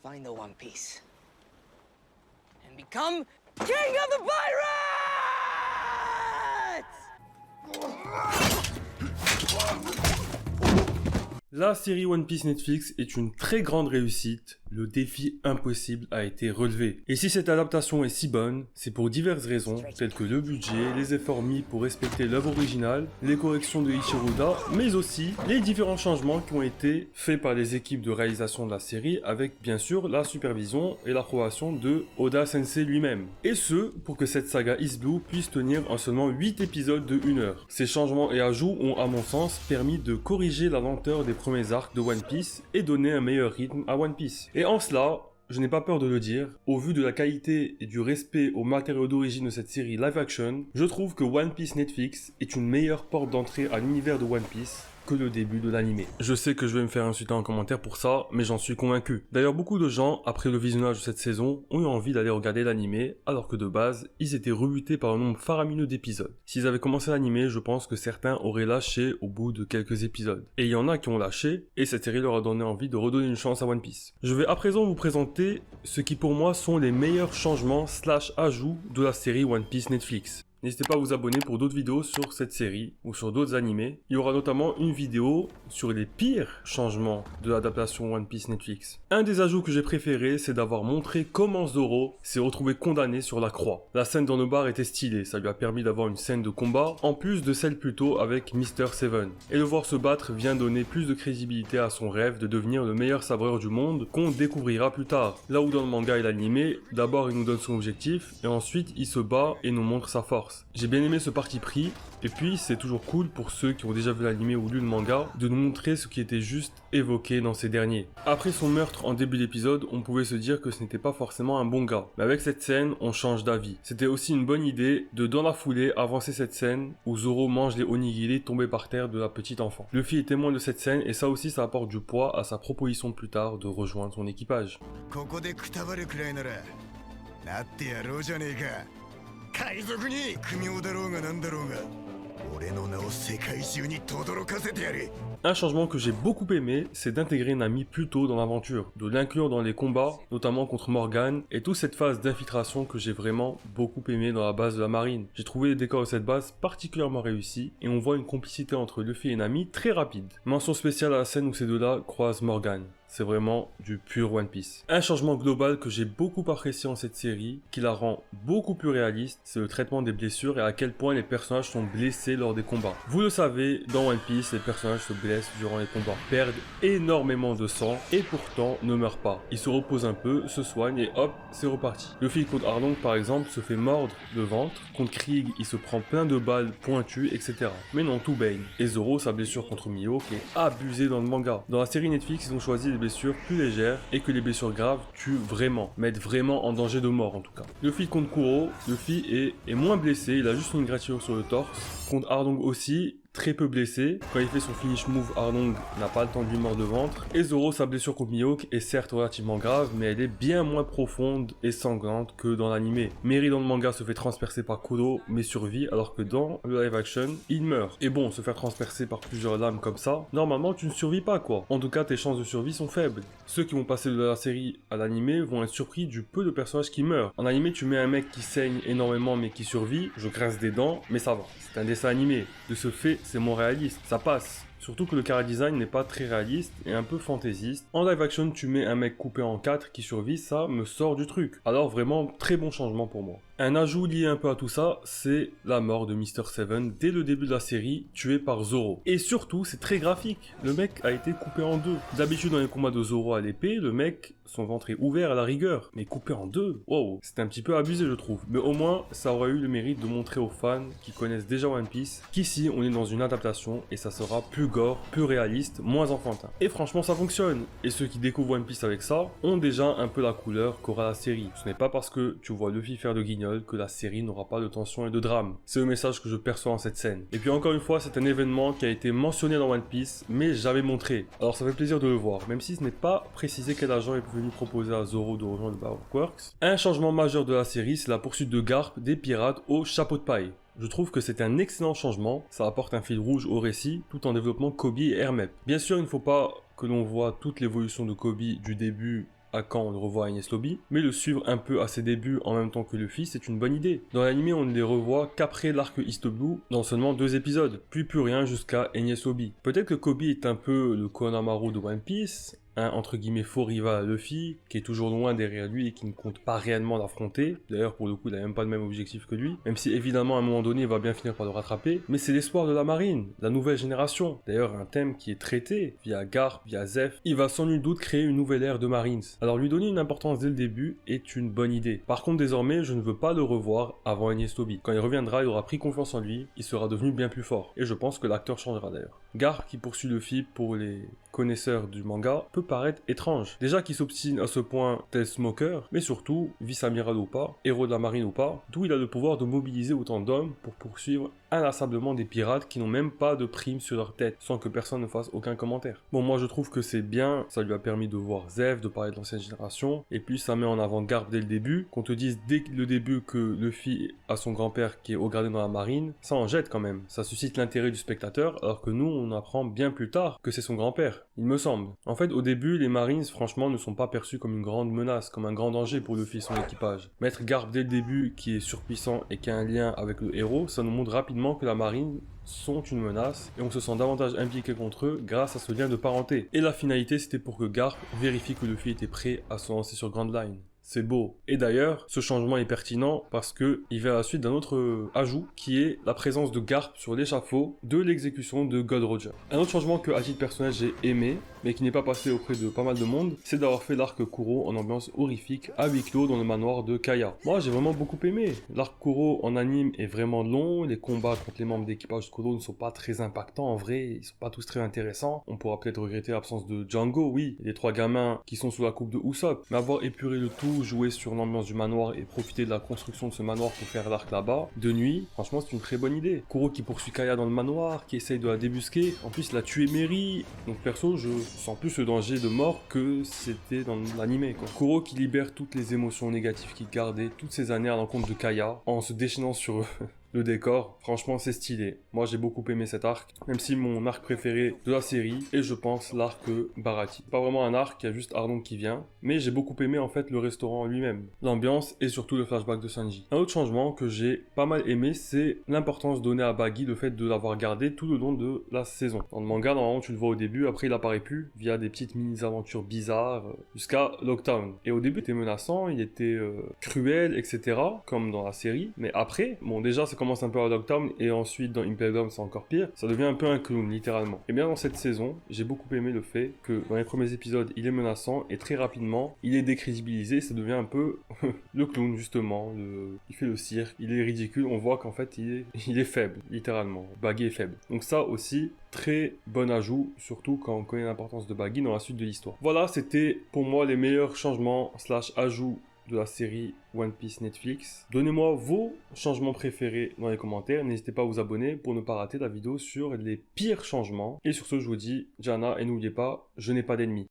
find the One Piece and become king of the pirates! La série One Piece Netflix est une très grande réussite, le défi impossible a été relevé. Et si cette adaptation est si bonne, c'est pour diverses raisons, telles que le budget, les efforts mis pour respecter l'œuvre originale, les corrections de Eiichiro Oda, mais aussi les différents changements qui ont été faits par les équipes de réalisation de la série, avec bien sûr la supervision et l'approbation de Oda Sensei lui-même. Et ce, pour que cette saga East Blue puisse tenir en seulement 8 épisodes de 1 heure. Ces changements et ajouts ont, à mon sens, permis de corriger la lenteur des premiers arcs de One Piece et donner un meilleur rythme à One Piece. Et en cela, je n'ai pas peur de le dire, au vu de la qualité et du respect aux matériaux d'origine de cette série live action, je trouve que One Piece Netflix est une meilleure porte d'entrée à l'univers de One Piece que le début de l'anime. Je sais que je vais me faire insulter en commentaire pour ça, mais j'en suis convaincu. D'ailleurs, beaucoup de gens, après le visionnage de cette saison, ont eu envie d'aller regarder l'anime, alors que de base, ils étaient rebutés par un nombre faramineux d'épisodes. S'ils avaient commencé l'anime, je pense que certains auraient lâché au bout de quelques épisodes. Et il y en a qui ont lâché, et cette série leur a donné envie de redonner une chance à One Piece. Je vais à présent vous présenter ce qui pour moi sont les meilleurs changements / ajouts de la série One Piece Netflix. N'hésitez pas à vous abonner pour d'autres vidéos sur cette série ou sur d'autres animés. Il y aura notamment une vidéo sur les pires changements de l'adaptation One Piece Netflix. Un des ajouts que j'ai préféré, c'est d'avoir montré comment Zoro s'est retrouvé condamné sur la croix. La scène dans le bar était stylée, ça lui a permis d'avoir une scène de combat, en plus de celle plus tôt avec Mr. Seven. Et le voir se battre vient donner plus de crédibilité à son rêve de devenir le meilleur sabreur du monde qu'on découvrira plus tard. Là où dans le manga et l'animé, d'abord il nous donne son objectif, et ensuite il se bat et nous montre sa force. J'ai bien aimé ce parti pris, et puis c'est toujours cool pour ceux qui ont déjà vu l'anime ou lu le manga, de nous montrer ce qui était juste évoqué dans ces derniers. Après son meurtre en début d'épisode, on pouvait se dire que ce n'était pas forcément un bon gars. Mais avec cette scène, on change d'avis. C'était aussi une bonne idée de, dans la foulée, avancer cette scène où Zoro mange les onigiri tombés par terre de la petite enfant. Luffy est témoin de cette scène, et ça aussi ça apporte du poids à sa proposition plus tard de rejoindre son équipage. 海賊に組みだろうがなんだろうが俺の名を世界中に轟かせてやれ Un changement que j'ai beaucoup aimé, c'est d'intégrer Nami plus tôt dans l'aventure, de l'inclure dans les combats, notamment contre Morgan, et toute cette phase d'infiltration que j'ai vraiment beaucoup aimé dans la base de la marine. J'ai trouvé les décors de cette base particulièrement réussis, et on voit une complicité entre Luffy et Nami très rapide. Mention spéciale à la scène où ces deux-là croisent Morgan. C'est vraiment du pur One Piece. Un changement global que j'ai beaucoup apprécié en cette série, qui la rend beaucoup plus réaliste, c'est le traitement des blessures et à quel point les personnages sont blessés lors des combats. Vous le savez, dans One Piece, les personnages se blessent durant les combats, perdent énormément de sang et pourtant ne meurent pas. Ils se reposent un peu, se soignent et hop, c'est reparti. Luffy contre Arlong par exemple se fait mordre le ventre, contre Krieg il se prend plein de balles pointues, etc. Mais non, tout baigne. Et Zoro, sa blessure contre Mihawk est abusée dans le manga. Dans la série Netflix, ils ont choisi des blessures plus légères et que les blessures graves tuent vraiment, mettent vraiment en danger de mort en tout cas. Luffy contre Kuro, Luffy est moins blessé, il a juste une égratignure sur le torse. Contre Arlong aussi, très peu blessé. Quand il fait son finish move, Arlong n'a pas le temps de lui mordre le ventre. Et Zoro, sa blessure contre Mihawk est certes relativement grave, mais elle est bien moins profonde et sanglante que dans l'anime. Mary dans le manga se fait transpercer par Kuro, mais survit, alors que dans le live action, il meurt. Et bon, se faire transpercer par plusieurs lames comme ça, normalement tu ne survis pas quoi. En tout cas, tes chances de survie sont faibles. Ceux qui vont passer de la série à l'anime vont être surpris du peu de personnages qui meurent. En anime, tu mets un mec qui saigne énormément mais qui survit, je grince des dents, mais ça va. C'est un dessin animé. De ce fait, c'est moins réaliste, ça passe. Surtout que le chara design n'est pas très réaliste et un peu fantaisiste. En live action, tu mets un mec coupé en 4 qui survit, ça me sort du truc. Alors vraiment, très bon changement pour moi. Un ajout lié un peu à tout ça, c'est la mort de Mr. Seven dès le début de la série, tué par Zoro. Et surtout, c'est très graphique. Le mec a été coupé en deux. D'habitude, dans les combats de Zoro à l'épée, le mec, son ventre est ouvert à la rigueur. Mais coupé en deux, wow, c'est un petit peu abusé je trouve. Mais au moins, ça aurait eu le mérite de montrer aux fans qui connaissent déjà One Piece qu'ici, on est dans une adaptation et ça sera plus gore, plus réaliste, moins enfantin. Et franchement, ça fonctionne. Et ceux qui découvrent One Piece avec ça ont déjà un peu la couleur qu'aura la série. Ce n'est pas parce que tu vois Luffy faire de guignol que la série n'aura pas de tension et de drame. C'est le message que je perçois dans cette scène. Et puis encore une fois, c'est un événement qui a été mentionné dans One Piece, mais jamais montré. Alors ça fait plaisir de le voir, même si ce n'est pas précisé quel agent est venu proposer à Zoro de rejoindre Baroque. Un changement majeur de la série, c'est la poursuite de Garp des pirates au chapeau de paille. Je trouve que c'est un excellent changement, ça apporte un fil rouge au récit, tout en développant Koby et Hermep. Bien sûr, il ne faut pas que l'on voit toute l'évolution de Koby du début à quand on le revoit à Enies Lobby, mais le suivre un peu à ses débuts en même temps que Luffy, c'est une bonne idée. Dans l'anime, on ne les revoit qu'après l'arc East Blue, dans seulement 2 épisodes, puis plus rien jusqu'à Enies Lobby. Peut-être que Kobe est un peu le Konohamaru de One Piece, un entre guillemets faux rival à Luffy, qui est toujours loin derrière lui et qui ne compte pas réellement l'affronter. D'ailleurs, pour le coup, il n'a même pas le même objectif que lui, même si évidemment à un moment donné, il va bien finir par le rattraper. Mais c'est l'espoir de la marine, la nouvelle génération. D'ailleurs, un thème qui est traité via Garp, via Zeph. Il va sans nul doute créer une nouvelle ère de Marines. Alors lui donner une importance dès le début est une bonne idée. Par contre, désormais, je ne veux pas le revoir avant Enies Lobby. Quand il reviendra, il aura pris confiance en lui, il sera devenu bien plus fort. Et je pense que l'acteur changera d'ailleurs. Garp qui poursuit Luffy pour les connaisseurs du manga peut paraître étrange. Déjà qu'il s'obstine à ce point tel Smoker, mais surtout, vice-amiral ou pas, héros de la marine ou pas, d'où il a le pouvoir de mobiliser autant d'hommes pour poursuivre inlassablement des pirates qui n'ont même pas de prime sur leur tête, sans que personne ne fasse aucun commentaire. Bon, moi je trouve que c'est bien, ça lui a permis de voir Zeph, de parler de l'ancienne génération, et puis ça met en avant Garp dès le début, qu'on te dise dès le début que Luffy a son grand-père qui est haut gradé dans la marine, ça en jette quand même, ça suscite l'intérêt du spectateur, alors que nous on apprend bien plus tard que c'est son grand-père, il me semble. En fait, au début, les Marines, franchement, ne sont pas perçus comme une grande menace, comme un grand danger pour Luffy et son équipage. Mettre Garp dès le début, qui est surpuissant et qui a un lien avec le héros, ça nous montre rapidement que la marine sont une menace et on se sent davantage impliqué contre eux grâce à ce lien de parenté. Et la finalité, c'était pour que Garp vérifie que Luffy était prêt à se lancer sur Grand Line. C'est beau. Et d'ailleurs, ce changement est pertinent parce que il va à la suite d'un autre ajout qui est la présence de Garp sur l'échafaud de l'exécution de Gold Roger. Un autre changement que à titre personnel j'ai aimé, mais qui n'est pas passé auprès de pas mal de monde, c'est d'avoir fait l'arc Kuro en ambiance horrifique à huis clos dans le manoir de Kaya. Moi j'ai vraiment beaucoup aimé. L'arc Kuro en anime est vraiment long, les combats contre les membres d'équipage de Kuro ne sont pas très impactants en vrai, ils sont pas tous très intéressants. On pourra peut-être regretter l'absence de Django, oui, les 3 gamins qui sont sous la coupe de Usopp, mais avoir épuré le tout, jouer sur l'ambiance du manoir et profiter de la construction de ce manoir pour faire l'arc là-bas, de nuit, franchement c'est une très bonne idée. Kuro qui poursuit Kaya dans le manoir, qui essaye de la débusquer, en plus il a tué Mary, donc perso je sens plus le danger de mort que c'était dans l'anime quoi. Kuro qui libère toutes les émotions négatives qu'il gardait toutes ces années à l'encontre de Kaya, en se déchaînant sur le décor, franchement c'est stylé. Moi j'ai beaucoup aimé cet arc, même si mon arc préféré de la série est je pense l'arc Baratie. Pas vraiment un arc, il y a juste Arlong qui vient, mais j'ai beaucoup aimé en fait le restaurant lui-même, l'ambiance et surtout le flashback de Sanji. Un autre changement que j'ai pas mal aimé, c'est l'importance donnée à Baggy, le fait de l'avoir gardé tout le long de la saison. Dans le manga, normalement tu le vois au début, après il apparaît plus, via des petites mini-aventures bizarres, jusqu'à Lockdown. Et au début il était menaçant, il était cruel, etc., comme dans la série, mais après, bon déjà c'est commence un peu à Lockdown et ensuite dans Impel Down c'est encore pire, ça devient un peu un clown littéralement. Et bien dans cette saison, j'ai beaucoup aimé le fait que dans les premiers épisodes il est menaçant et très rapidement il est décrédibilisé, ça devient un peu le clown justement, il fait le cirque, il est ridicule, on voit qu'en fait il est faible, littéralement, Baggy est faible. Donc ça aussi, très bon ajout, surtout quand on connaît l'importance de Baggy dans la suite de l'histoire. Voilà, c'était pour moi les meilleurs changements / ajouts de la série One Piece Netflix. Donnez-moi vos changements préférés dans les commentaires. N'hésitez pas à vous abonner pour ne pas rater la vidéo sur les pires changements. Et sur ce, je vous dis, Jana, et n'oubliez pas, je n'ai pas d'ennemis.